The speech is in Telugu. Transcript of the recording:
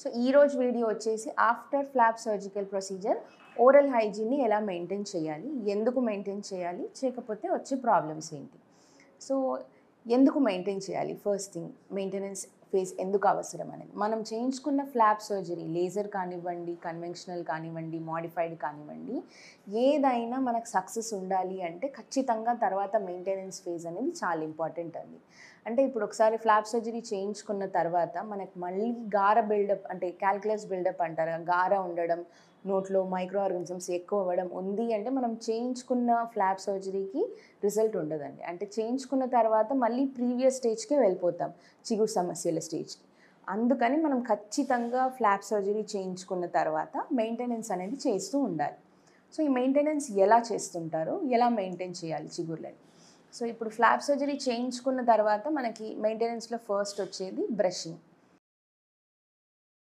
సో ఈరోజు వీడియో వచ్చేసి after flap surgical procedure oral హైజీన్ని ఎలా మెయింటైన్ చేయాలి, ఎందుకు మెయింటైన్ చేయాలి, చేయకపోతే వచ్చే ప్రాబ్లమ్స్ ఏంటి. సో ఎందుకు మెయింటైన్ చేయాలి, ఫస్ట్ థింగ్ మెయింటెనెన్స్ ఫేజ్ ఎందుకు అవసరం అనేది. మనం చేయించుకున్న ఫ్లాప్ సర్జరీ లేజర్ కానివ్వండి, కన్వెన్షనల్ కానివ్వండి, మాడిఫైడ్ కానివ్వండి, ఏదైనా మనకు సక్సెస్ ఉండాలి అంటే ఖచ్చితంగా తర్వాత మెయింటెనెన్స్ ఫేజ్ అనేది చాలా ఇంపార్టెంట్ అండి. అంటే ఇప్పుడు ఒకసారి ఫ్లాప్ సర్జరీ చేయించుకున్న తర్వాత మనకు మళ్ళీ గార బిల్డప్ అంటే క్యాల్కులస్ బిల్డప్ అంటారు, గార ఉండడం, నోట్లో మైక్రో ఆర్గానిజమ్స్ ఎక్కువ అవ్వడం ఉంది అంటే మనం చేయించుకున్న ఫ్లాప్ సర్జరీకి రిజల్ట్ ఉండదండి. అంటే చేయించుకున్న తర్వాత మళ్ళీ ప్రీవియస్ స్టేజ్కే వెళ్ళిపోతాం, చిగురు సమస్యల స్టేజ్కి. అందుకని మనం ఖచ్చితంగా ఫ్లాప్ సర్జరీ చేయించుకున్న తర్వాత మెయింటెనెన్స్ అనేది చేస్తూ ఉండాలి. సో ఈ మెయింటెనెన్స్ ఎలా చేస్తుంటారో, ఎలా మెయింటైన్ చేయాలి చిగుర్లని. సో ఇప్పుడు ఫ్లాప్ సర్జరీ చేయించుకున్న తర్వాత మనకి మెయింటెనెన్స్లో ఫస్ట్ వచ్చేది బ్రషింగ్.